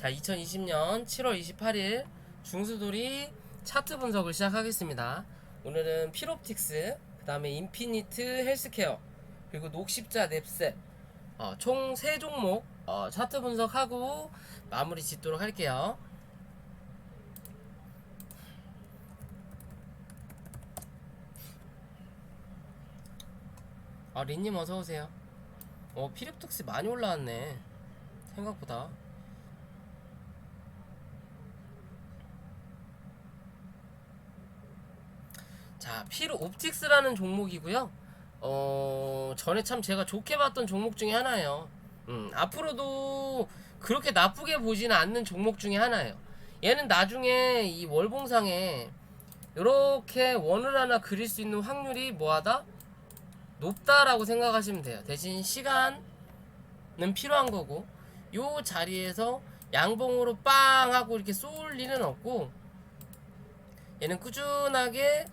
자, 2020년 7월 28일 중수돌이 차트 분석을 시작하겠습니다. 오늘은 필옵틱스, 그 다음에 인피니트 헬스케어, 그리고 녹십자 넵셋, 총 3종목 차트 분석하고 마무리 짓도록 할게요. 린님 어서오세요. 필옵틱스 많이 올라왔네, 생각보다. 자, 필옵틱스라는 종목이고요. 전에 참 제가 좋게 봤던 종목 중에 하나예요. 앞으로도 그렇게 나쁘게 보지는 않는 종목 중에 하나예요. 얘는 나중에 이 월봉상에 이렇게 원을 하나 그릴 수 있는 확률이 뭐하다? 높다라고 생각하시면 돼요. 대신 시간은 필요한 거고, 요 자리에서 양봉으로 빵 하고 이렇게 쏠 리는 없고, 얘는 꾸준하게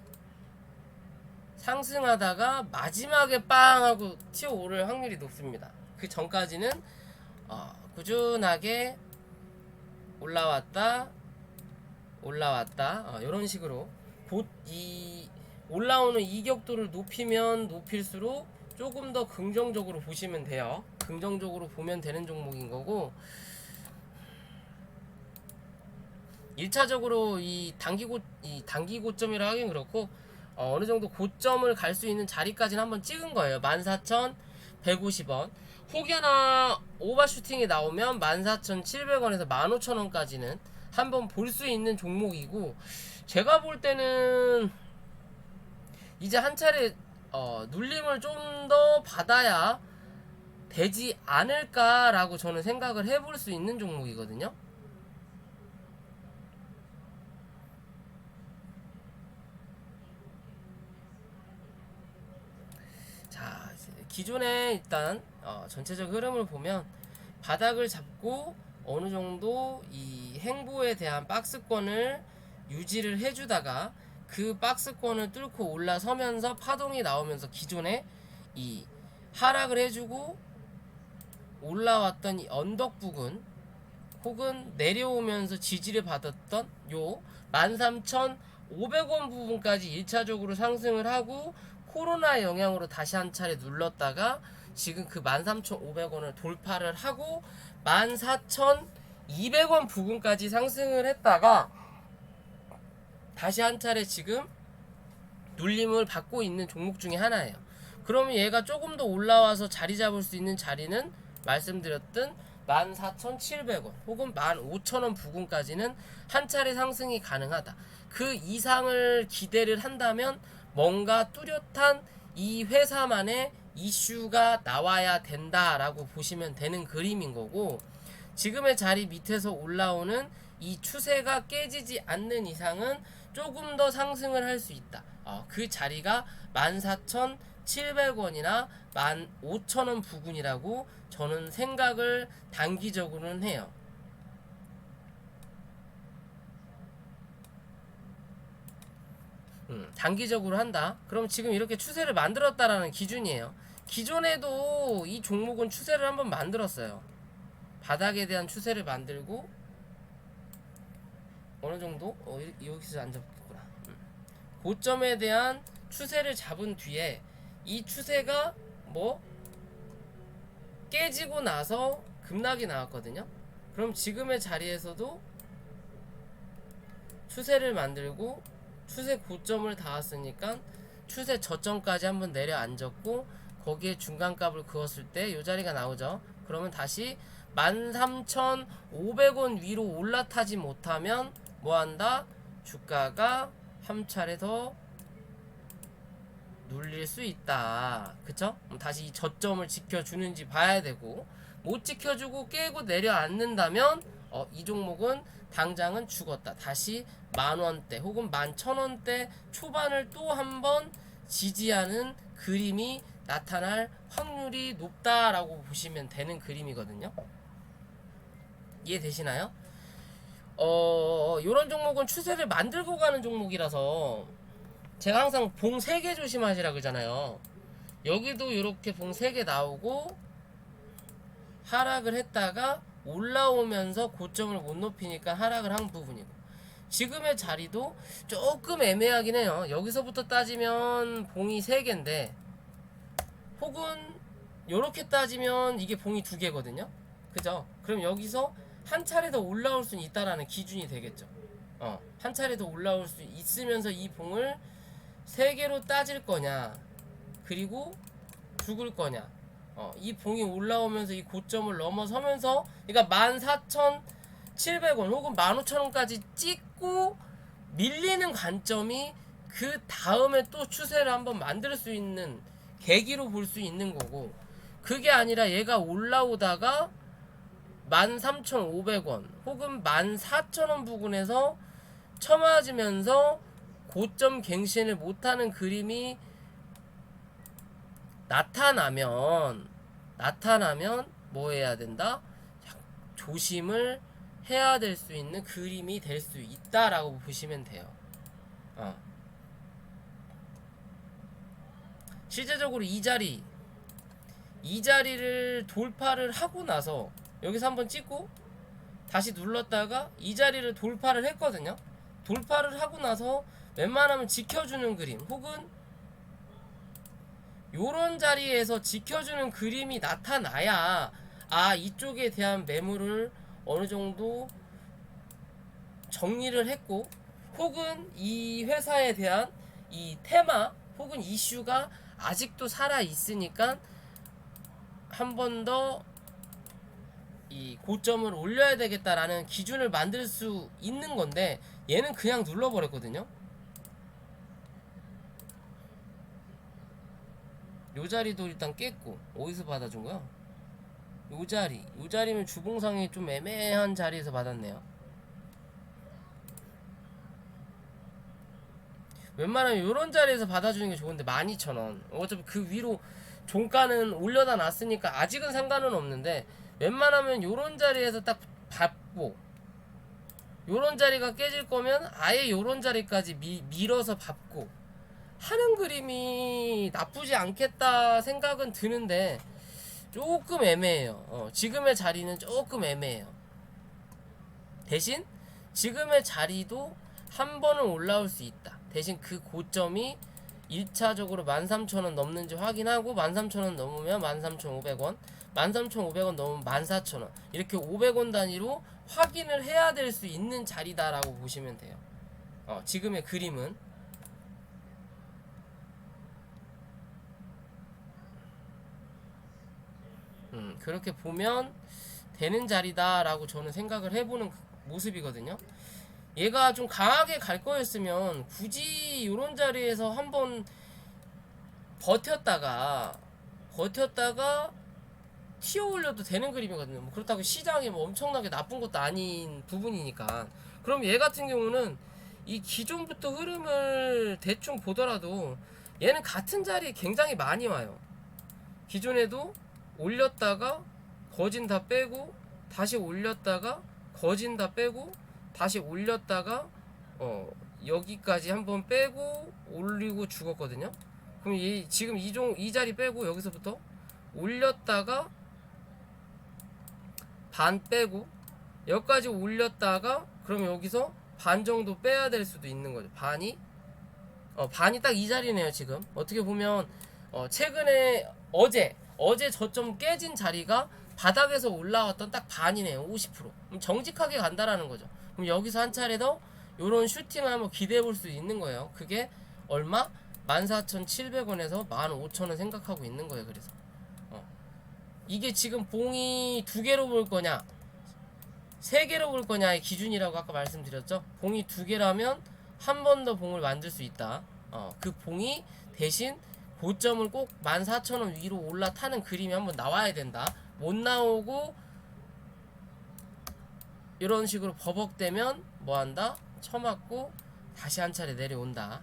상승하다가 마지막에 빵 하고 튀어오를 확률이 높습니다. 그 전까지는 꾸준하게 올라왔다 이런 식으로 곧 이 올라오는 이격도를 높이면 높일수록 조금 더 긍정적으로 보시면 돼요. 긍정적으로 보면 되는 종목인 거고, 1차적으로 이 단기 고점이라 하긴 그렇고, 어느 정도 고점을 갈 수 있는 자리까지는 한번 찍은 거예요. 14,150원. 혹여나 오버슈팅이 나오면 14,700원에서 15,000원까지는 한번 볼 수 있는 종목이고, 제가 볼 때는 이제 한 차례 눌림을 좀 더 받아야 되지 않을까라고 저는 생각을 해볼 수 있는 종목이거든요. 자, 기존에 일단 전체적 흐름을 보면 바닥을 잡고 어느 정도 이 행보에 대한 박스권을 유지를 해주다가 그 박스권을 뚫고 올라서면서 파동이 나오면서 기존에 이 하락을 해주고 올라왔던 이 언덕 부근 혹은 내려오면서 지지를 받았던 요 13,500원 부분까지 1차적으로 상승을 하고, 코로나 영향으로 다시 한 차례 눌렀다가 지금 그 13,500원을 돌파를 하고 14,200원 부분까지 상승을 했다가 다시 한 차례 지금 눌림을 받고 있는 종목 중에 하나예요. 그러면 얘가 조금 더 올라와서 자리 잡을 수 있는 자리는 말씀드렸던 14,700원 혹은 15,000원 부근까지는 한 차례 상승이 가능하다. 그 이상을 기대를 한다면 뭔가 뚜렷한 이 회사만의 이슈가 나와야 된다라고 보시면 되는 그림인 거고, 지금의 자리 밑에서 올라오는 이 추세가 깨지지 않는 이상은 조금 더 상승을 할 수 있다. 그 자리가 14,700원이나 15,000원 부근이라고 저는 생각을 단기적으로는 해요. 단기적으로 한다. 그럼 지금 이렇게 추세를 만들었다라는 기준이에요. 기존에도 이 종목은 추세를 한번 만들었어요. 바닥에 대한 추세를 만들고 어느 정도 여기서 안 잡혔구나. 고점에 대한 추세를 잡은 뒤에 이 추세가 깨지고 나서 급락이 나왔거든요. 그럼 지금의 자리에서도 추세를 만들고 추세 고점을 닿았으니까 추세 저점까지 한번 내려앉았고, 거기에 중간값을 그었을 때 이 자리가 나오죠. 그러면 다시 13,500원 위로 올라타지 못하면 뭐한다? 주가가 한 차례 더 눌릴 수 있다. 그쵸? 다시 이 저점을 지켜주는지 봐야 되고, 못 지켜주고 깨고 내려앉는다면 이 종목은 당장은 죽었다. 다시 10,000원대 혹은 11,000원대 초반을 또 한번 지지하는 그림이 나타날 확률이 높다라고 보시면 되는 그림이거든요. 이해되시나요? 요런 종목은 추세를 만들고 가는 종목이라서 제가 항상 봉 3개 조심하시라 그러잖아요. 여기도 이렇게 봉 3개 나오고 하락을 했다가 올라오면서 고점을 못 높이니까 하락을 한 부분이고, 지금의 자리도 조금 애매하긴 해요. 여기서부터 따지면 봉이 3개인데, 혹은 요렇게 따지면 이게 봉이 2개거든요. 그죠? 그럼 여기서 한 차례 더 올라올 수는 있다라는 기준이 되겠죠. 한 차례 더 올라올 수 있으면서 이 봉을 3개로 따질 거냐, 그리고 죽을 거냐. 이 봉이 올라오면서 이 고점을 넘어서면서, 그러니까 14,700원 혹은 15,000원까지 찍고 밀리는 관점이 그 다음에 또 추세를 한번 만들 수 있는 계기로 볼 수 있는 거고, 그게 아니라 얘가 올라오다가 13,500원 혹은 14,000원 부근에서 쳐맞으면서 고점 갱신을 못하는 그림이 나타나면 뭐 해야 된다? 조심을 해야 될 수 있는 그림이 될 수 있다라고 보시면 돼요. 실제적으로 이 자리를 돌파를 하고 나서 여기서 한번 찍고 다시 눌렀다가 이 자리를 돌파를 했거든요. 돌파를 하고 나서 웬만하면 지켜주는 그림, 혹은 요런 자리에서 지켜주는 그림이 나타나야 이쪽에 대한 매물을 어느 정도 정리를 했고, 혹은 이 회사에 대한 이 테마 혹은 이슈가 아직도 살아 있으니까 한 번 더 이 고점을 올려야 되겠다라는 기준을 만들 수 있는 건데, 얘는 그냥 눌러버렸거든요. 요 자리도 일단 깼고, 어디서 받아준 거야? 요 자리면 주봉상이 좀 애매한 자리에서 받았네요. 웬만하면 요런 자리에서 받아주는 게 좋은데 12,000원, 어차피 그 위로 종가는 올려다 놨으니까 아직은 상관은 없는데, 웬만하면 요런 자리에서 딱 받고, 요런 자리가 깨질 거면 아예 요런 자리까지 밀어서 받고 하는 그림이 나쁘지 않겠다 생각은 드는데, 조금 애매해요. 지금의 자리는 조금 애매해요. 대신 지금의 자리도 한 번은 올라올 수 있다. 대신 그 고점이 1차적으로 13,000원 넘는지 확인하고, 13,000원 넘으면 13,500원, 13,500원 넘으면 14,000원, 이렇게 500원 단위로 확인을 해야 될 수 있는 자리다라고 보시면 돼요. 지금의 그림은. 그렇게 보면 되는 자리다라고 저는 생각을 해보는 모습이거든요. 얘가 좀 강하게 갈 거였으면 굳이 이런 자리에서 한번 버텼다가 튀어 올려도 되는 그림이거든요. 뭐 그렇다고 시장이 뭐 엄청나게 나쁜 것도 아닌 부분이니까. 그럼 얘 같은 경우는 이 기존부터 흐름을 대충 보더라도 얘는 같은 자리에 굉장히 많이 와요. 기존에도 올렸다가 거진 다 빼고, 다시 올렸다가 거진 다 빼고, 다시 올렸다가 여기까지 한번 빼고 올리고 죽었거든요. 그럼 지금 이 자리 빼고 여기서부터 올렸다가 반 빼고 여기까지 올렸다가, 그럼 여기서 반 정도 빼야 될 수도 있는 거죠. 반이 딱 이 자리네요. 지금 어떻게 보면 최근에 어제 저점 깨진 자리가 바닥에서 올라왔던 딱 반이네요. 50%. 그럼 정직하게 간다라는 거죠. 그럼 여기서 한 차례 더 요런 슈팅을 한번 기대해 볼 수 있는 거예요. 그게 얼마? 14,700원에서 15,000원 생각하고 있는 거예요. 그래서 이게 지금 봉이 2개로 볼 거냐 3개로 볼 거냐의 기준이라고 아까 말씀드렸죠. 봉이 2개라면 한 번 더 봉을 만들 수 있다. 그 봉이 대신 고점을 꼭 14,000원 위로 올라타는 그림이 한번 나와야 된다. 못 나오고 이런 식으로 버벅대면 뭐한다? 쳐맞고 다시 한 차례 내려온다.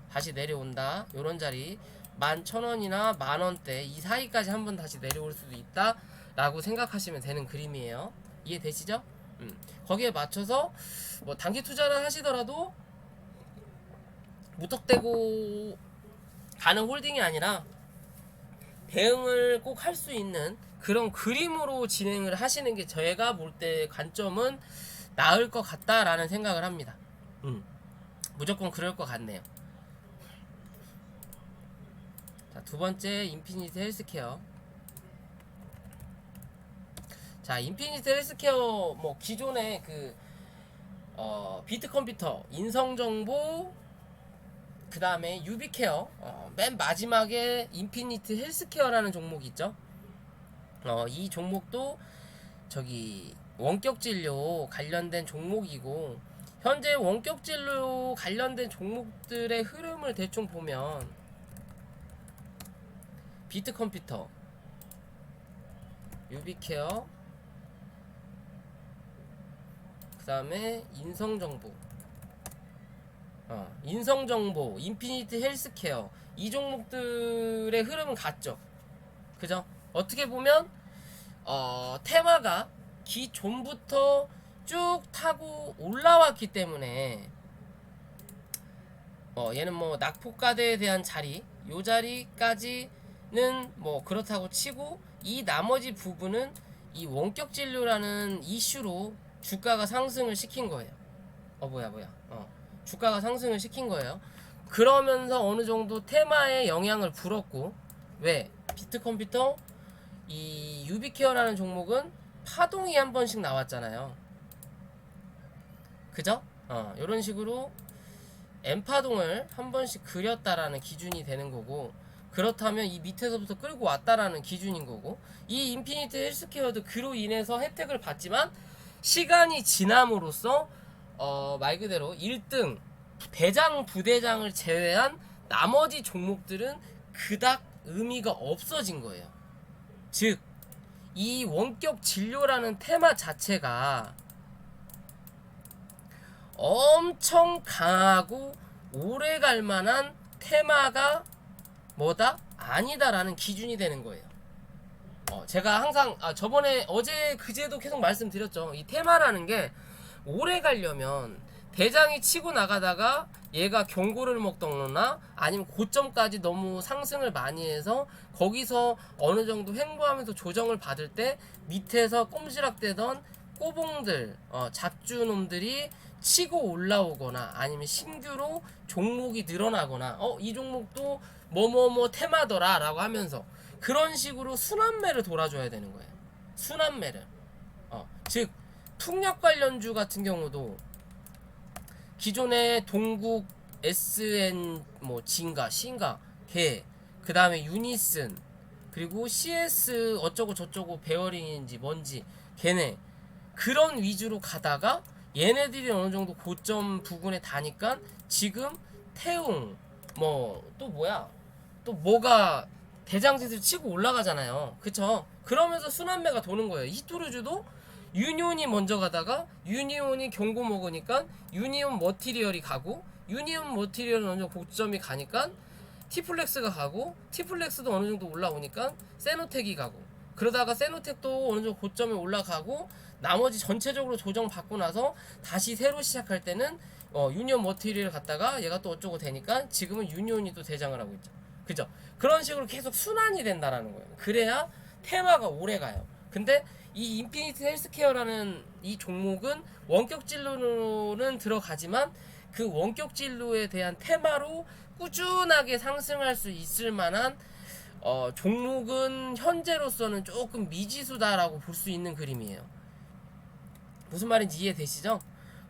다시 내려온다. 요런 자리 11,000원이나 만원대 이 사이까지 한번 다시 내려올 수도 있다 라고 생각하시면 되는 그림이에요. 이해되시죠? 거기에 맞춰서 뭐 단기 투자를 하시더라도 무턱대고 가는 홀딩이 아니라 대응을 꼭 할 수 있는 그런 그림으로 진행을 하시는 게 제가 볼 때 관점은 나을 것 같다라는 생각을 합니다. 무조건 그럴 것 같네요. 자, 두 번째 인피니트 헬스케어. 자, 인피니트 헬스케어 뭐 기존의 그 비트 컴퓨터, 인성 정보, 그 다음에 유비케어, 맨 마지막에 인피니트 헬스케어라는 종목이 있죠. 이 종목도 저기 원격 진료 관련된 종목이고, 현재 원격 진료 관련된 종목들의 흐름을 대충 보면 비트 컴퓨터, 유비케어, 그 다음에 인성정보, 인성정보, 인피니트 헬스케어, 이 종목들의 흐름은 같죠. 그죠? 어떻게 보면 테마가 기존부터 쭉 타고 올라왔기 때문에 얘는 뭐 낙폭과대에 대한 자리, 요 자리까지는 뭐 그렇다고 치고, 이 나머지 부분은 이 원격 진료라는 이슈로 주가가 상승을 시킨 거예요. 주가가 상승을 시킨 거예요. 그러면서 어느 정도 테마에 영향을 불었고, 왜? 비트 컴퓨터, 이 유비케어라는 종목은 파동이 한 번씩 나왔잖아요. 그죠? 이런 식으로 M파동을 한 번씩 그렸다라는 기준이 되는 거고, 그렇다면 이 밑에서부터 끌고 왔다라는 기준인 거고, 이 인피니트 헬스케어도 그로 인해서 혜택을 받지만 시간이 지남으로써 말 그대로 1등 대장 부대장을 제외한 나머지 종목들은 그닥 의미가 없어진 거예요. 즉, 이 원격 진료라는 테마 자체가 엄청 강하고 오래 갈 만한 테마가 뭐다? 아니다라는 기준이 되는 거예요. 제가 항상 저번에 어제 그제도 계속 말씀드렸죠. 이 테마라는 게 오래 가려면 대장이 치고 나가다가 얘가 경고를 먹거나 아니면 고점까지 너무 상승을 많이 해서 거기서 어느 정도 횡보하면서 조정을 받을 때 밑에서 꼼지락대던 꼬봉들, 잡주놈들이 치고 올라오거나 아니면 신규로 종목이 늘어나거나 이 종목도 뭐뭐뭐 테마더라 라고 하면서 그런 식으로 순환매를 돌아줘야 되는 거예요. 순환매를. 즉 풍력 관련주 같은 경우도 기존의 동국, SN, 뭐 진가, 신가, 개, 그 다음에 유니슨, 그리고 CS 어쩌고 저쩌고 베어링인지 뭔지 걔네 그런 위주로 가다가 얘네들이 어느 정도 고점 부근에 다니까 지금 태웅 뭐 또 뭐야 또 뭐가 대장짓을 치고 올라가잖아요. 그쵸? 그러면서 순환매가 도는 거예요. 히토르주도 유니온이 먼저 가다가 유니온이 경고 먹으니까 유니온 머티리얼이 가고, 유니온 머티리얼은 어느 정도 고점이 가니까 티플렉스가 가고, 티플렉스도 어느 정도 올라오니까 세노텍이 가고, 그러다가 세노텍도 어느 정도 고점에 올라가고, 나머지 전체적으로 조정 받고 나서 다시 새로 시작할 때는 유니온 머티리얼 갔다가 얘가 또 어쩌고 되니까 지금은 유니온이 또 대장을 하고 있죠. 그죠? 그런 식으로 계속 순환이 된다라는 거예요. 그래야 테마가 오래 가요. 근데 이 인피니트 헬스케어라는 이 종목은 원격 진로는 들어가지만 그 원격 진로에 대한 테마로 꾸준하게 상승할 수 있을 만한 종목은 현재로서는 조금 미지수다라고 볼 수 있는 그림이에요. 무슨 말인지 이해되시죠?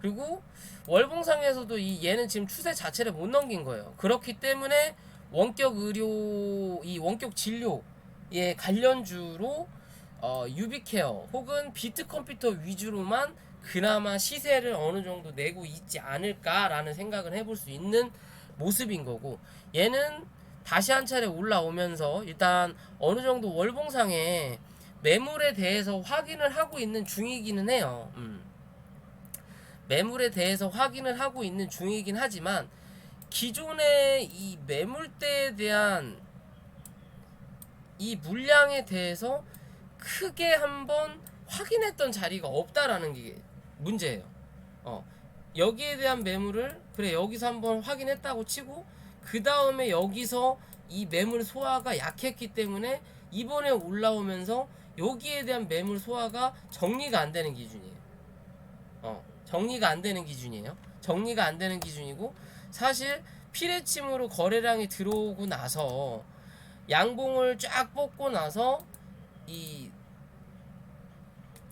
그리고 월봉상에서도 얘는 지금 추세 자체를 못 넘긴 거예요. 그렇기 때문에 원격 의료, 이 원격 진료의 관련주로 유비케어 혹은 비트컴퓨터 위주로만 그나마 시세를 어느 정도 내고 있지 않을까라는 생각을 해볼 수 있는 모습인 거고, 얘는 다시 한 차례 올라오면서 일단 어느 정도 월봉상에 매물에 대해서 확인을 하고 있는 중이기는 해요. 매물에 대해서 확인을 하고 있는 중이긴 하지만 기존의 이 매물대에 대한 이 물량에 대해서 크게 한번 확인했던 자리가 없다라는 게 문제예요. 여기에 대한 매물을 그래 여기서 한번 확인했다고 치고 그 다음에 여기서 이 매물 소화가 약했기 때문에 이번에 올라오면서 여기에 대한 매물 소화가 정리가 안 되는 기준이에요. 정리가 안 되는 기준이에요. 정리가 안 되는 기준이고, 사실 피레침으로 거래량이 들어오고 나서 양봉을 쫙 뽑고 나서 이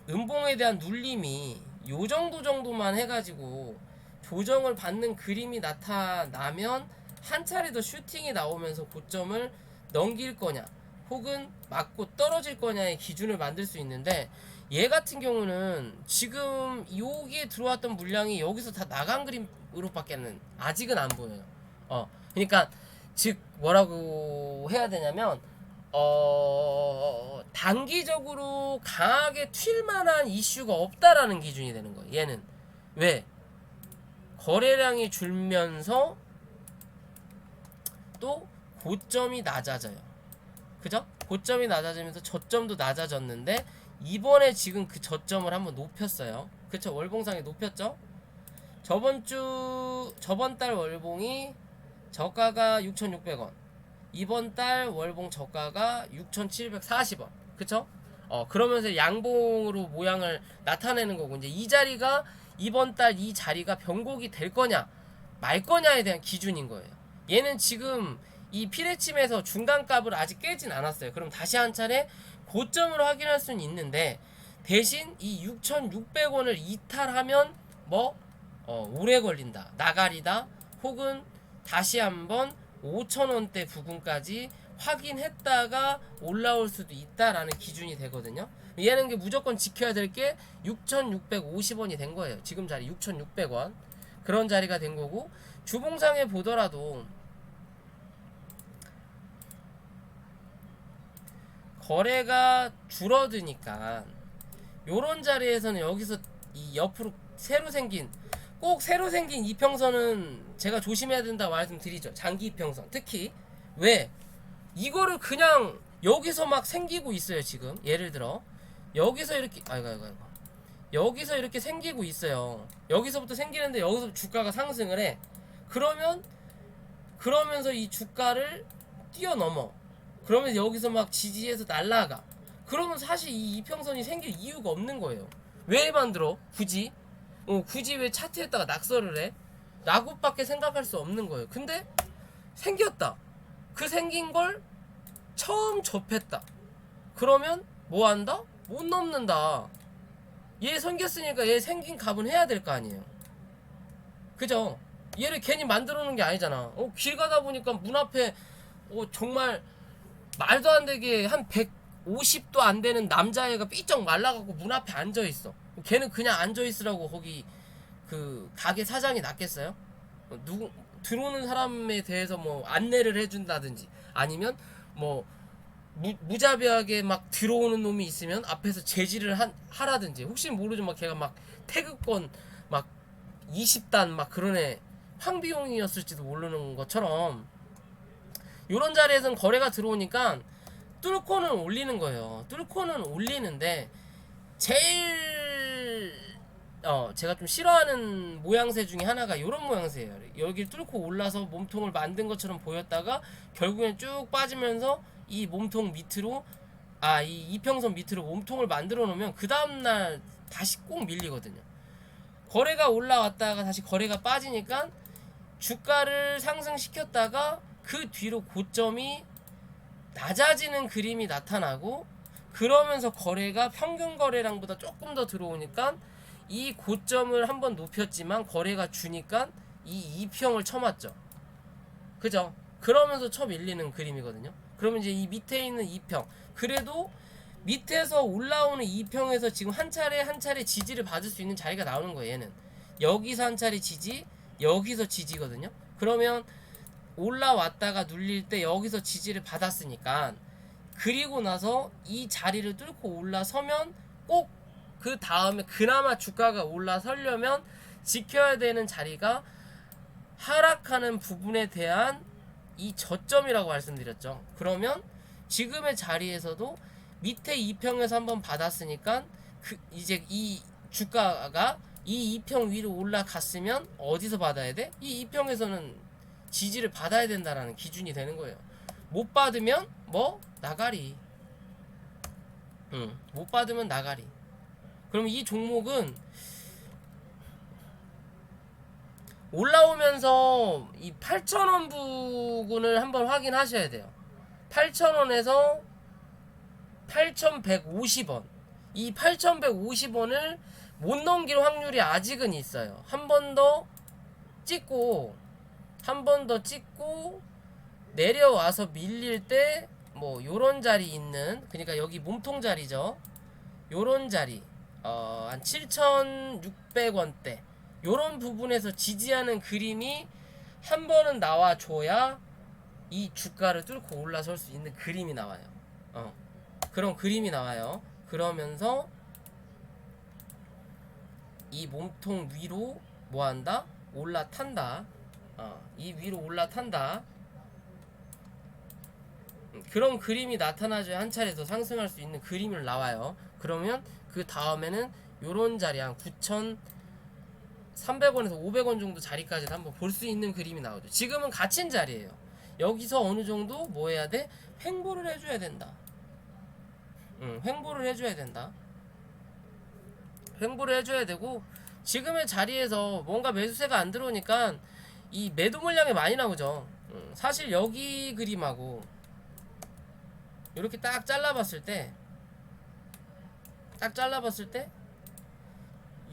음봉에 대한 눌림이 요 정도만 해가지고 조정을 받는 그림이 나타나면 한 차례 더 슈팅이 나오면서 고점을 넘길 거냐 혹은 맞고 떨어질 거냐의 기준을 만들 수 있는데, 얘 같은 경우는 지금 여기에 들어왔던 물량이 여기서 다 나간 그림으로밖에는 아직은 안 보여요. 그러니까 즉 뭐라고 해야 되냐면 단기적으로 강하게 튈 만한 이슈가 없다라는 기준이 되는 거예요. 얘는 왜? 거래량이 줄면서 또 고점이 낮아져요. 그죠? 고점이 낮아지면서 저점도 낮아졌는데 이번에 지금 그 저점을 한번 높였어요. 그쵸? 월봉상에 높였죠? 저번 달 월봉이 저가가 6,600원, 이번 달 월봉 저가가 6,740원. 그쵸? 그러면서 양봉으로 모양을 나타내는 거고, 이제 이 자리가 이번 달 이 자리가 변곡이 될 거냐 말 거냐에 대한 기준인 거예요. 얘는 지금 이 피레침에서 중간값을 아직 깨진 않았어요. 그럼 다시 한 차례 고점으로 확인할 수는 있는데, 대신 이 6,600원을 이탈하면 오래 걸린다, 나가리다, 혹은 다시 한번 5,000원대 부근까지 확인했다가 올라올 수도 있다라는 기준이 되거든요. 얘는 무조건 지켜야 될 게 6,650원이 된 거예요. 지금 자리 6,600원 그런 자리가 된 거고, 주봉상에 보더라도 거래가 줄어드니까 요런 자리에서는 여기서 이 옆으로 새로 생긴 이평선은 제가 조심해야 된다 말씀드리죠. 장기 이평선 특히. 왜? 이거를 그냥 여기서 막 생기고 있어요. 지금 예를 들어 여기서 이렇게 여기서 이렇게 생기고 있어요. 여기서부터 생기는데 여기서 주가가 상승을 해. 그러면서 이 주가를 뛰어넘어. 그러면 여기서 막 지지해서 날라가. 그러면 사실 이 이평선이 생길 이유가 없는 거예요. 왜 만들어? 굳이 왜 차트에다가 낙서를 해? 라고밖에 생각할 수 없는 거예요. 근데 생겼다. 그 생긴 걸 처음 접했다. 그러면 뭐 한다? 못 넘는다. 얘 생겼으니까 얘 생긴 값은 해야 될 거 아니에요. 그죠? 얘를 괜히 만들어 놓은 게 아니잖아. 길 가다 보니까 문 앞에 정말 말도 안 되게 한 150도 안 되는 남자애가 삐쩍 말라갖고 문 앞에 앉아 있어. 걔는 그냥 앉아 있으라고 거기 그 가게 사장이 놨겠어요? 들어오는 사람에 대해서 뭐 안내를 해준다든지, 아니면 뭐 무자비하게 막 들어오는 놈이 있으면 앞에서 제지를 하라든지, 혹시 모르죠. 막 걔가 막 태극권 막 20단 막 그런 애 황비용이었을지도 모르는 것처럼, 요런 자리에선 거래가 들어오니까 뚫고는 올리는 거예요. 뚫고는 올리는데, 제일 제가 좀 싫어하는 모양새 중에 하나가 요런 모양새예요. 여기를 뚫고 올라서 몸통을 만든 것처럼 보였다가 결국엔 쭉 빠지면서 이 몸통 밑으로, 이 이평선 밑으로 몸통을 만들어 놓으면 그 다음날 다시 꼭 밀리거든요. 거래가 올라왔다가 다시 거래가 빠지니까 주가를 상승시켰다가 그 뒤로 고점이 낮아지는 그림이 나타나고, 그러면서 거래가 평균 거래량보다 조금 더 들어오니까 이 고점을 한번 높였지만 거래가 주니까 이 이평을 쳐맞죠. 그죠? 그러면서 쳐 밀리는 그림이거든요. 그러면 이제 이 밑에 있는 이평, 그래도 밑에서 올라오는 이평에서 지금 한 차례 지지를 받을 수 있는 자리가 나오는 거예요. 얘는 여기서 한 차례 지지, 여기서 지지거든요. 그러면 올라왔다가 눌릴 때 여기서 지지를 받았으니까, 그리고 나서 이 자리를 뚫고 올라서면 꼭 그 다음에 그나마 주가가 올라서려면 지켜야 되는 자리가 하락하는 부분에 대한 이 저점이라고 말씀드렸죠. 그러면 지금의 자리에서도 밑에 2평에서 한번 받았으니까 이제 이 주가가 이 2평 위로 올라갔으면 어디서 받아야 돼? 이 2평에서는 지지를 받아야 된다라는 기준이 되는 거예요. 못 받으면 나가리. 못 받으면 나가리. 그럼 이 종목은 올라오면서 이 8,000원 부근을 한번 확인하셔야 돼요. 8,000원에서 8,150원. 이 8,150원을 못 넘길 확률이 아직은 있어요. 한 번 더 찍고 내려와서 밀릴 때 뭐 요런 자리 있는, 그러니까 여기 몸통 자리죠. 요런 자리 한 7,600원대 요런 부분에서 지지하는 그림이 한 번은 나와줘야 이 주가를 뚫고 올라설 수 있는 그림이 나와요. 그런 그림이 나와요. 그러면서 이 몸통 위로 뭐한다? 올라탄다. 이 위로 올라탄다. 그런 그림이 나타나줘야 한 차례 더 상승할 수 있는 그림이 나와요. 그러면 그 다음에는 요런 자리 한 9,300원에서 500원 정도 자리까지 한번 볼 수 있는 그림이 나오죠. 지금은 갇힌 자리예요. 여기서 어느 정도 뭐 해야 돼? 횡보를 해줘야 된다. 횡보를 해줘야 된다. 횡보를 해줘야 되고, 지금의 자리에서 뭔가 매수세가 안 들어오니까 이 매도 물량이 많이 나오죠. 사실 여기 그림하고 이렇게 딱 잘라봤을 때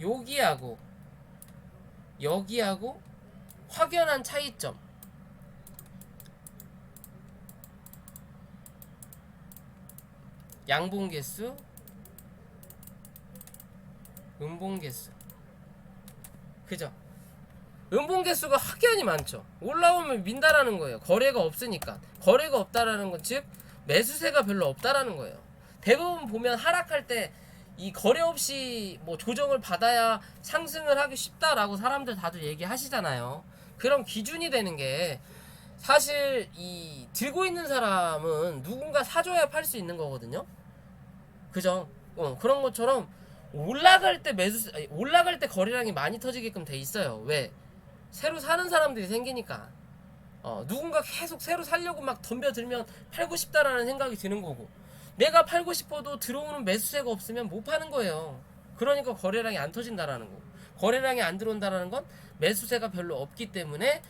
여기하고 여기하고 확연한 차이점. 양봉 개수, 음봉 개수. 그죠? 음봉 개수가 확연히 많죠. 올라오면 민다라는 거예요. 거래가 없으니까. 거래가 없다라는 건 즉 매수세가 별로 없다라는 거예요. 대부분 보면 하락할 때 이 거래 없이 뭐 조정을 받아야 상승을 하기 쉽다라고 사람들 다들 얘기하시잖아요. 그런 기준이 되는 게 사실 이 들고 있는 사람은 누군가 사줘야 팔 수 있는 거거든요. 그죠? 그런 것처럼 올라갈 때 올라갈 때 거래량이 많이 터지게끔 돼 있어요. 왜? 새로 사는 사람들이 생기니까. 누군가 계속 새로 살려고 막 덤벼들면 팔고 싶다라는 생각이 드는 거고, 내가 팔고 싶어도 들어오는 매수세가 없으면 못 파는 거예요. 그러니까 거래량이 안 터진다라는 거고, 거래량이 안 들어온다라는 건 매수세가 별로 없기 때문에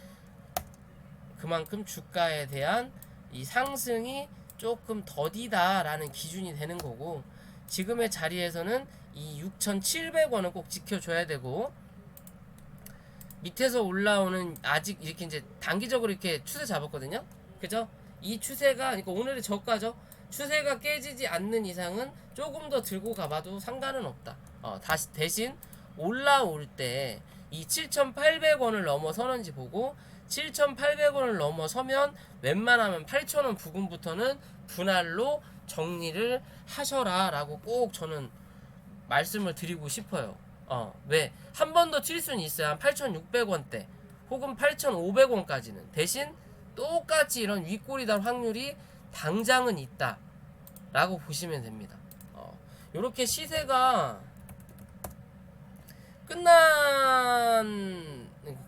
그만큼 주가에 대한 이 상승이 조금 더디다라는 기준이 되는 거고, 지금의 자리에서는 이 6,700원은 꼭 지켜줘야 되고, 밑에서 올라오는 아직 이렇게 이제 단기적으로 이렇게 추세 잡았거든요. 그죠? 이 추세가, 그러니까 오늘의 저가죠. 추세가 깨지지 않는 이상은 조금 더 들고 가봐도 상관은 없다. 다시 대신 올라올 때 이 7,800원을 넘어서는지 보고, 7,800원을 넘어서면 웬만하면 8,000원 부근부터는 분할로 정리를 하셔라 라고 꼭 저는 말씀을 드리고 싶어요. 왜? 한 번 더 튈 수는 있어요. 한 8,600원대 혹은 8,500원까지는. 대신 똑같이 이런 윗골이 달 확률이 당장은 있다 라고 보시면 됩니다. 요렇게 시세가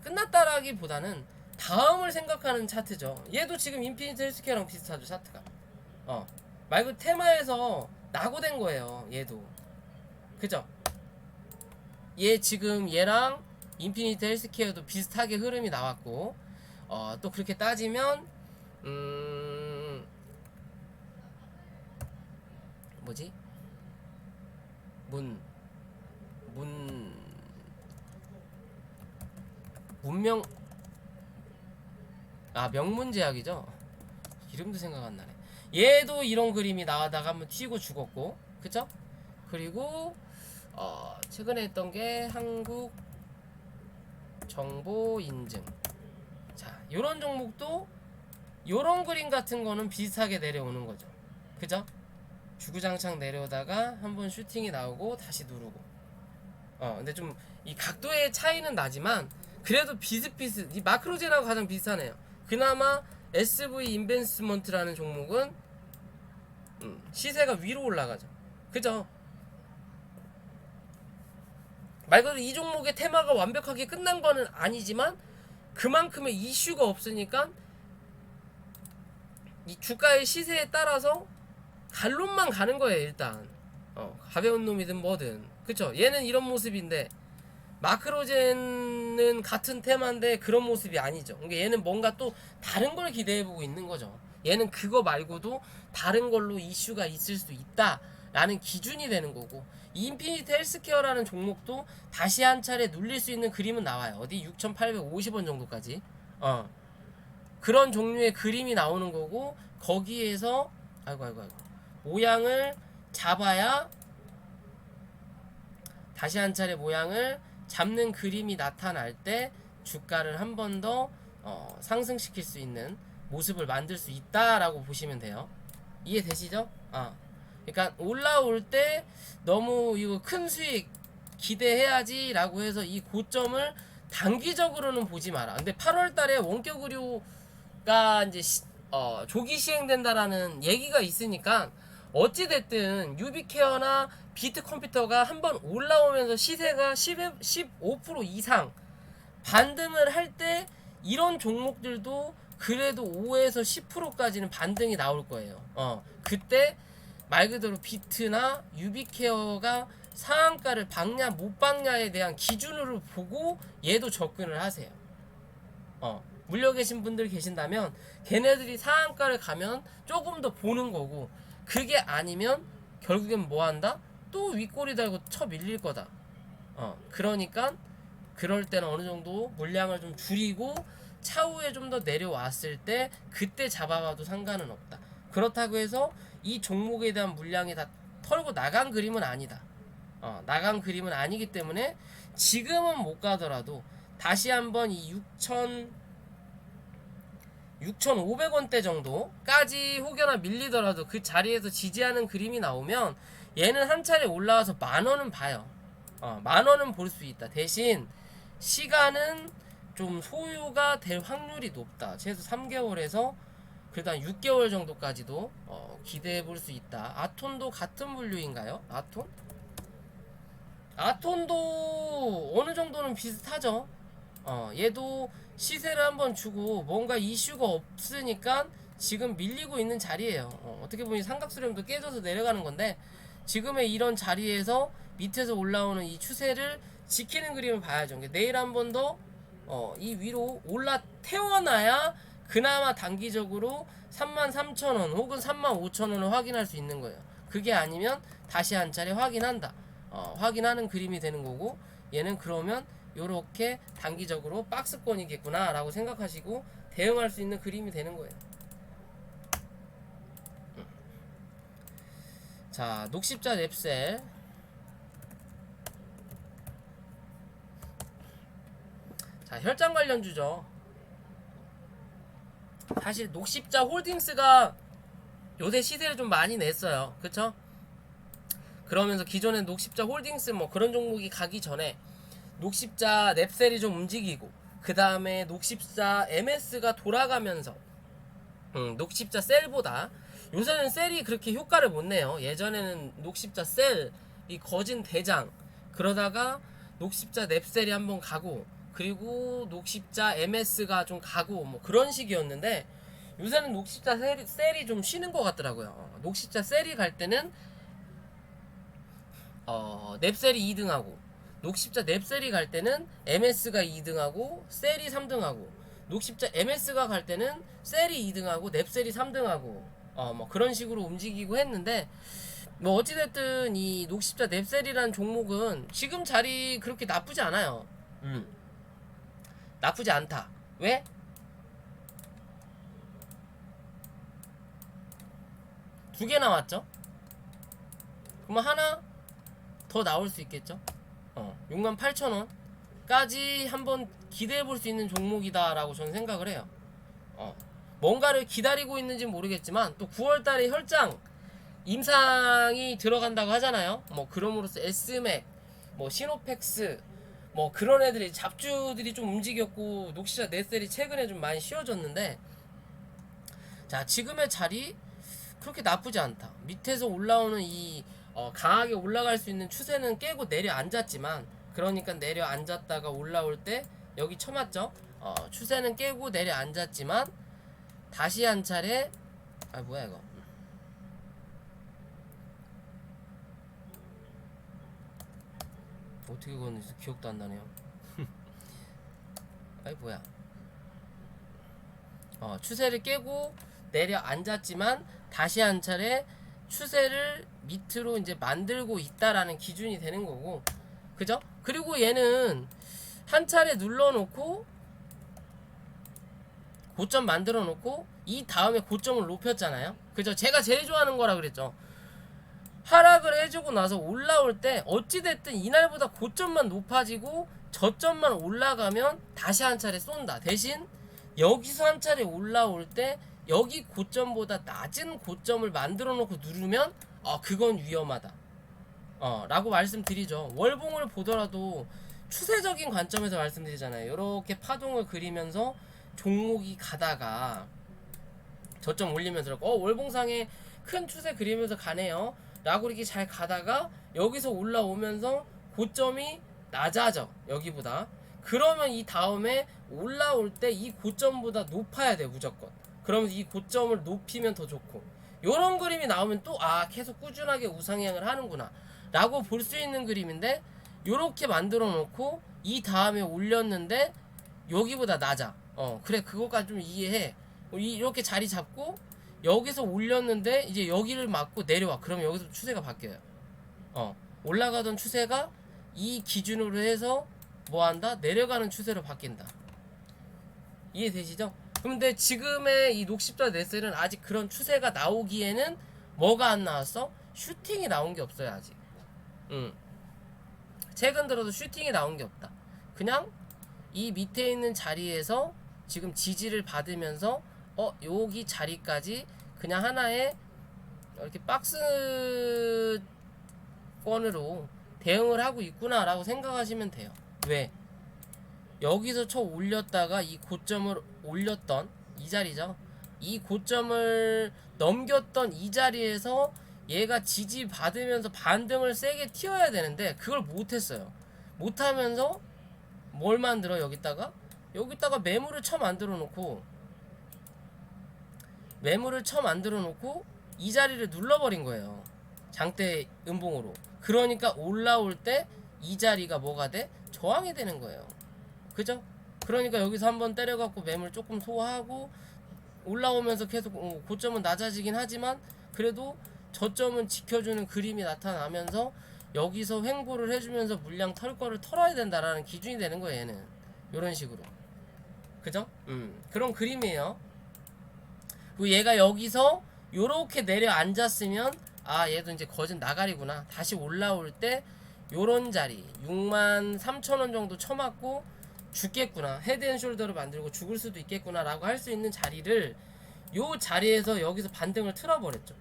끝났다라기보다는 다음을 생각하는 차트죠. 얘도 지금 인피니트 헬스케어랑 비슷하죠, 차트가. 말 그대로 테마에서 낙오된 거예요, 얘도. 그죠? 얘 지금 얘랑 인피니트 헬스케어도 비슷하게 흐름이 나왔고, 또 그렇게 따지면 뭐지? 명문제약이죠. 이름도 생각 안 나네. 얘도 이런 그림이 나와다가 한번 튀고 죽었고, 그쵸? 그리고 최근에 했던 게 한국 정보 인증. 자, 요런 종목도 요런 그림 같은 거는 비슷하게 내려오는 거죠. 그죠? 주구장창 내려오다가 한번 슈팅이 나오고 다시 누르고. 근데 좀 이 각도의 차이는 나지만 그래도 비슷비슷. 이 마크로젠하고 가장 비슷하네요. 그나마 SV 인베스트먼트라는 종목은 시세가 위로 올라가죠. 그죠? 말 그대로 이 종목의 테마가 완벽하게 끝난 거는 아니지만 그만큼의 이슈가 없으니까 이 주가의 시세에 따라서 갈론만 가는 거예요. 일단 가벼운 놈이든 뭐든. 그쵸? 얘는 이런 모습인데 마크로젠은 같은 테마인데 그런 모습이 아니죠. 그러니까 얘는 뭔가 또 다른 걸 기대해보고 있는 거죠. 얘는 그거 말고도 다른 걸로 이슈가 있을 수 있다라는 기준이 되는 거고, 인피니트 헬스케어라는 종목도 다시 한 차례 눌릴 수 있는 그림은 나와요. 어디 6,850원 정도까지. 그런 종류의 그림이 나오는 거고, 거기에서 아이고 모양을 잡아야, 다시 한 차례 모양을 잡는 그림이 나타날 때 주가를 한 번 더 상승시킬 수 있는 모습을 만들 수 있다라고 보시면 돼요. 이해되시죠? 그러니까 올라올 때 너무 이거 큰 수익 기대해야지 라고 해서 이 고점을 단기적으로는 보지 마라. 근데 8월 달에 원격 의료가 이제 조기 시행된다라는 얘기가 있으니까 어찌됐든 유비케어나 비트컴퓨터가 한번 올라오면서 시세가 15% 이상 반등을 할 때 이런 종목들도 그래도 5에서 10%까지는 반등이 나올 거예요. 그때 말 그대로 비트나 유비케어가 상한가를 박냐 못 박냐에 대한 기준으로 보고 얘도 접근을 하세요. 물려 계신 분들 계신다면 걔네들이 상한가를 가면 조금 더 보는 거고, 그게 아니면 결국엔 뭐 한다? 또 윗꼬리 달고 쳐 밀릴 거다. 그러니까 그럴 때는 어느 정도 물량을 좀 줄이고 차후에 좀 더 내려왔을 때 그때 잡아봐도 상관은 없다. 그렇다고 해서 이 종목에 대한 물량이 다 털고 나간 그림은 아니다. 나간 그림은 아니기 때문에 지금은 못 가더라도 다시 한번 이 6,500원대 정도까지 혹여나 밀리더라도 그 자리에서 지지하는 그림이 나오면 얘는 한 차례 올라와서 10,000원은 봐요. 10,000원은 볼 수 있다. 대신 시간은 좀 소요가 될 확률이 높다. 최소 3개월에서 그래도 한 6개월 정도까지도 기대해 볼 수 있다. 아톤도 같은 분류인가요? 아톤도 어느 정도는 비슷하죠. 얘도 시세를 한번 주고 뭔가 이슈가 없으니까 지금 밀리고 있는 자리예요. 어떻게 보면 삼각수렴도 깨져서 내려가는 건데, 지금의 이런 자리에서 밑에서 올라오는 이 추세를 지키는 그림을 봐야죠. 내일 한 번 더 이 위로 올라 태워놔야 그나마 단기적으로 33,000원 혹은 35,000원을 확인할 수 있는 거예요. 그게 아니면 다시 한 차례 확인한다. 확인하는 그림이 되는 거고, 얘는 그러면 요렇게 단기적으로 박스권이겠구나 라고 생각하시고 대응할 수 있는 그림이 되는 거예요. 자, 녹십자 랩셀. 자, 혈장 관련주죠. 사실 녹십자 홀딩스가 요새 시세를 좀 많이 냈어요. 그쵸? 그러면서 기존에 녹십자 홀딩스 뭐 그런 종목이 가기 전에 녹십자 랩셀이 좀 움직이고, 그 다음에 녹십자 MS가 돌아가면서 녹십자 셀보다 요새는 셀이 그렇게 효과를 못 내요. 예전에는 녹십자 셀이 거진 대장, 그러다가 녹십자 랩셀이 한번 가고, 그리고 녹십자 MS가 좀 가고 뭐 그런 식이었는데, 요새는 녹십자 셀이 좀 쉬는 것 같더라고요. 녹십자 셀이 갈 때는 랩셀이 2등하고, 녹십자 랩셀이 갈 때는 MS가 2등하고 셀이 3등하고, 녹십자 MS가 갈 때는 셀이 2등하고 랩셀이 3등하고 뭐 그런 식으로 움직이고 했는데, 뭐 어찌됐든 이 녹십자 랩셀이라는 종목은 지금 자리 그렇게 나쁘지 않아요. 나쁘지 않다. 왜? 두 개 나왔죠? 그러면 하나 더 나올 수 있겠죠? 68,000원까지 한번 기대해 볼 수 있는 종목이다 라고 저는 생각을 해요. 뭔가를 기다리고 있는지 모르겠지만 또 9월달에 혈장 임상이 들어간다고 하잖아요. 뭐 그럼으로써 S맥, 뭐 시노펙스, 뭐 그런 애들이 잡주들이 좀 움직였고, 녹시자 넷셀이 최근에 좀 많이 쉬워졌는데, 자, 지금의 자리 그렇게 나쁘지 않다. 밑에서 올라오는 이 강하게 올라갈 수 있는 추세는 깨고 내려앉았지만, 그러니까 내려앉았다가 올라올 때 여기 쳐맞죠? 추세는 깨고 내려앉았지만 다시 한 차례 뭐야 이거, 어떻게 그었는지 기억도 안 나네요. 아이 뭐야. 추세를 깨고 내려앉았지만 다시 한 차례 추세를 밑으로 이제 만들고 있다라는 기준이 되는 거고, 그죠? 그리고 얘는 한 차례 눌러놓고 고점 만들어 놓고 이 다음에 고점을 높였잖아요. 그죠? 제가 제일 좋아하는 거라 그랬죠. 하락을 해주고 나서 올라올 때 어찌됐든 이날보다 고점만 높아지고 저점만 올라가면 다시 한 차례 쏜다. 대신 여기서 한 차례 올라올 때 여기 고점보다 낮은 고점을 만들어 놓고 누르면 그건 위험하다 라고 말씀드리죠. 월봉을 보더라도 추세적인 관점에서 말씀드리잖아요. 이렇게 파동을 그리면서 종목이 가다가 저점 올리면서 월봉상에 큰 추세 그리면서 가네요 라고 이렇게 잘 가다가 여기서 올라오면서 고점이 낮아져 여기보다. 그러면 이 다음에 올라올 때 이 고점보다 높아야 돼 무조건. 그러면서 이 고점을 높이면 더 좋고, 요런 그림이 나오면 또 계속 꾸준하게 우상향을 하는구나 라고 볼 수 있는 그림인데, 요렇게 만들어 놓고 이 다음에 올렸는데 여기보다 낮아. 그래 그거까지 좀 이해해. 이렇게 자리 잡고 여기서 올렸는데 이제 여기를 맞고 내려와. 그러면 여기서 추세가 바뀌어요. 올라가던 추세가 이 기준으로 해서 뭐한다? 내려가는 추세로 바뀐다. 이해되시죠? 근데 지금의 이 녹십자 네셀은 아직 그런 추세가 나오기에는 뭐가 안 나왔어? 슈팅이 나온 게 없어요 아직. 최근 들어도 슈팅이 나온 게 없다. 그냥 이 밑에 있는 자리에서 지금 지지를 받으면서 여기 자리까지 그냥 하나의 이렇게 박스권으로 대응을 하고 있구나 라고 생각하시면 돼요. 왜? 여기서 쳐 올렸다가 이 고점을 올렸던 이 자리죠. 이 고점을 넘겼던 이 자리에서 얘가 지지 받으면서 반등을 세게 튀어야 되는데 그걸 못했어요. 못하면서 뭘 만들어? 여기다가 매물을 쳐 만들어 놓고 이 자리를 눌러버린 거예요. 장대 음봉으로. 그러니까 올라올 때 이 자리가 뭐가 돼? 저항이 되는 거예요. 그죠? 그러니까 여기서 한번 때려갖고 매물 조금 소화하고 올라오면서 계속 고점은 낮아지긴 하지만 그래도 저점은 지켜주는 그림이 나타나면서 여기서 횡보를 해주면서 물량 털 거를 털어야 된다라는 기준이 되는 거예요. 얘는 요런 식으로. 그죠? 그런 그림이에요. 그리고 얘가 여기서 요렇게 내려앉았으면 얘도 이제 거진 나가리구나. 다시 올라올 때 요런 자리 63,000원 정도 쳐맞고 죽겠구나, 헤드앤숄더를 만들고 죽을 수도 있겠구나 라고 할 수 있는 자리를 요 자리에서 여기서 반등을 틀어버렸죠.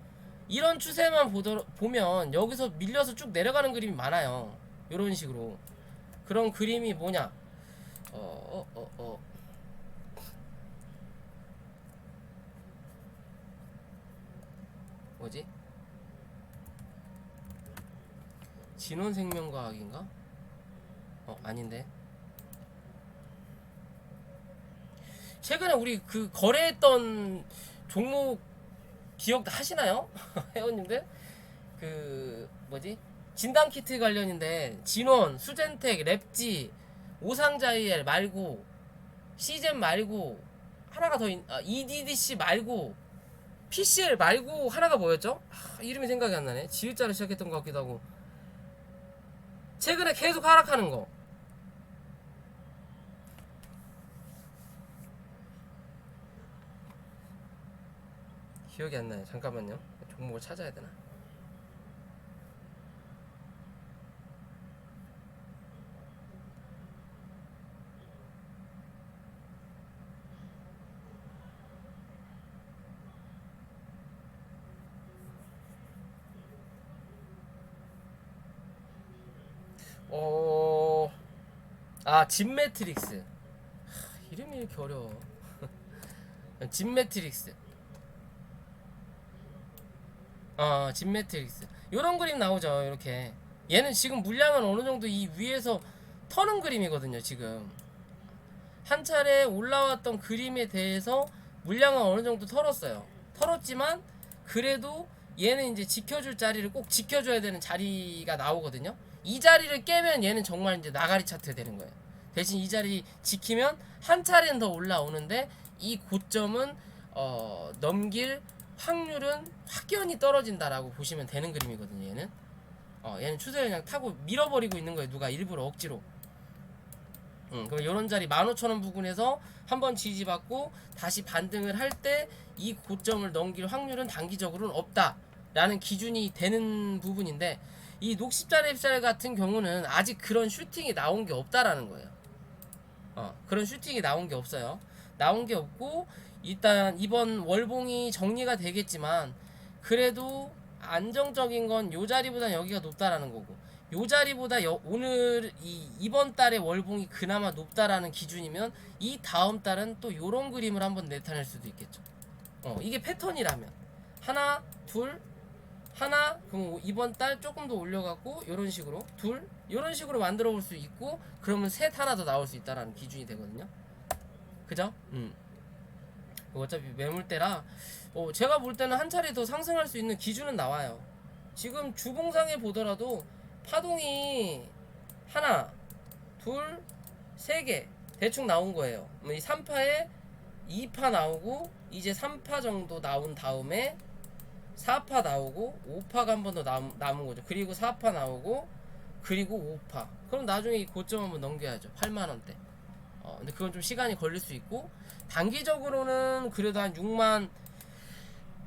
이런 추세만 보면 여기서 밀려서 쭉 내려가는 그림이 많아요. 요런 식으로. 그런 그림이 뭐냐, 뭐지? 진원생명과학인가? 아닌데. 최근에 우리 그 거래했던 종목 기억 하시나요? 회원님들? 그 뭐지? 진단키트 관련인데 진원, 수젠텍, 랩지, 오상자이엘 말고 시젠 말고 하나가 더 EDDC 말고 PCL 말고 하나가 뭐였죠? 이름이 생각이 안 나네. 지읒자로 시작했던 것 같기도 하고. 최근에 계속 하락하는 거. 기억이 안 나요. 잠깐만요. 종목을 찾아야 되나? 진매트릭스. 이름이 이렇게 어려워. 진매트릭스. 진매트릭스. 요런 그림 나오죠. 이렇게. 얘는 지금 물량은 어느 정도 이 위에서 터는 그림이거든요. 지금 한 차례 올라왔던 그림에 대해서 물량은 어느 정도 털었어요. 털었지만 그래도 얘는 이제 지켜줄 자리를 꼭 지켜줘야 되는 자리가 나오거든요. 이 자리를 깨면 얘는 정말 이제 나가리 차트 되는 거예요. 대신 이 자리 지키면 한 차례는 더 올라오는데 이 고점은 넘길 확률은 확연히 떨어진다라고 보시면 되는 그림이거든요. 얘는 추세를 그냥 타고 밀어버리고 있는 거예요. 누가 일부러 억지로. 그럼 이런 자리 15,000원 부근에서 한번 지지받고 다시 반등을 할 때 이 고점을 넘길 확률은 단기적으로는 없다라는 기준이 되는 부분인데, 이 녹십자랩살 같은 경우는 아직 그런 슈팅이 나온 게 없다라는 거예요. 그런 슈팅이 나온 게 없어요. 나온 게 없고 일단 이번 월봉이 정리가 되겠지만 그래도 안정적인 건 요 자리보다 여기가 높다라는 거고, 요 자리보다 오늘 이번 달의 월봉이 그나마 높다라는 기준이면 이 다음 달은 또 요런 그림을 한번 나타낼 수도 있겠죠. 이게 패턴이라면 하나 둘 하나, 그럼 이번 달 조금 더 올려갖고 요런 식으로 둘 요런 식으로 만들어 볼 수 있고, 그러면 셋 하나 더 나올 수 있다라는 기준이 되거든요. 그죠? 어차피 매물대라 제가 볼 때는 한 차례 더 상승할 수 있는 기준은 나와요. 지금 주봉상에 보더라도 파동이 하나 둘 세 개 대충 나온 거예요. 이 3파에 2파 나오고 이제 3파 정도 나온 다음에 4파 나오고 5파가 한 번 더 남은 거죠. 그리고 4파 나오고 그리고 5파. 그럼 나중에 이 고점 한번 넘겨야죠. 8만원대. 근데 그건 좀 시간이 걸릴 수 있고, 단기적으로는 그래도 한 6만,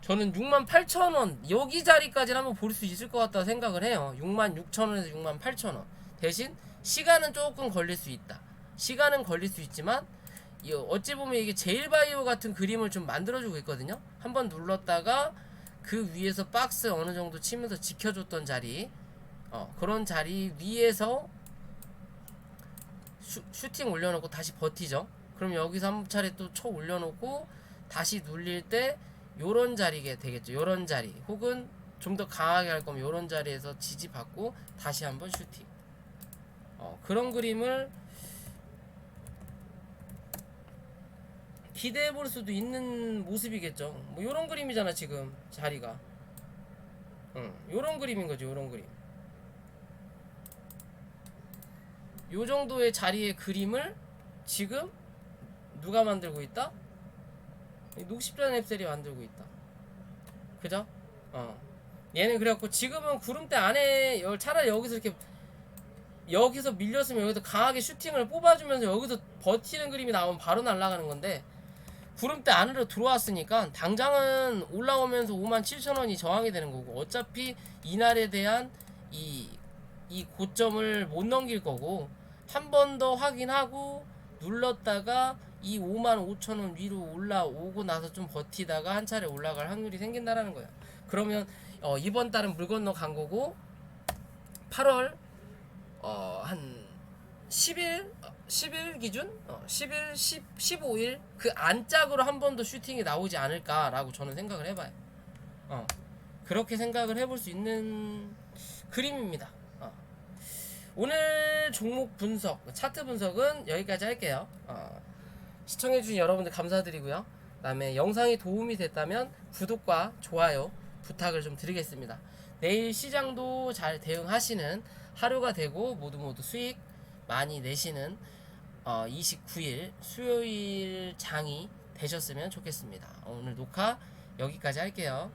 저는 68,000원 여기 자리까지 한번 볼 수 있을 것 같다 생각을 해요. 66,000원에서 68,000원. 대신 시간은 조금 걸릴 수 있다. 시간은 걸릴 수 있지만 어찌 보면 이게 제일바이오 같은 그림을 좀 만들어주고 있거든요. 한번 눌렀다가 그 위에서 박스 어느 정도 치면서 지켜줬던 자리, 그런 자리 위에서 슈팅 올려놓고 다시 버티죠. 그럼 여기서 한 차례 또 쳐 올려놓고 다시 눌릴 때 요런 자리게 되겠죠. 요런 자리, 혹은 좀 더 강하게 할 거면 요런 자리에서 지지받고 다시 한번 슈팅. 그런 그림을 기대해 볼 수도 있는 모습이겠죠. 뭐 요런 그림이잖아 지금 자리가. 요런 그림인 거죠. 요런 그림. 요 정도의 자리의 그림을 지금 누가 만들고 있다? 녹십자는 앱셀이 만들고 있다. 그죠? 얘는 그래갖고 지금은 구름대 안에 차라리 여기서 이렇게 여기서 밀렸으면 여기서 강하게 슈팅을 뽑아주면서 여기서 버티는 그림이 나오면 바로 날아가는 건데, 구름대 안으로 들어왔으니까 당장은 올라오면서 57,000원이 저항이 되는 거고, 어차피 이날에 대한 이 고점을 못 넘길 거고, 한 번 더 확인하고 눌렀다가 이 55,000원 위로 올라오고 나서 좀 버티다가 한 차례 올라갈 확률이 생긴다라는 거야. 그러면 이번 달은 물 건너 간 거고, 8월 한 10일 기준? 10일, 15일 그 안짝으로 한 번 더 슈팅이 나오지 않을까라고 저는 생각을 해봐요. 그렇게 생각을 해볼 수 있는 그림입니다. 오늘 종목 분석, 차트 분석은 여기까지 할게요. 시청해주신 여러분들 감사드리고요. 그 다음에 영상이 도움이 됐다면 구독과 좋아요 부탁을 좀 드리겠습니다. 내일 시장도 잘 대응하시는 하루가 되고 모두 수익 많이 내시는 29일 수요일 장이 되셨으면 좋겠습니다. 오늘 녹화 여기까지 할게요.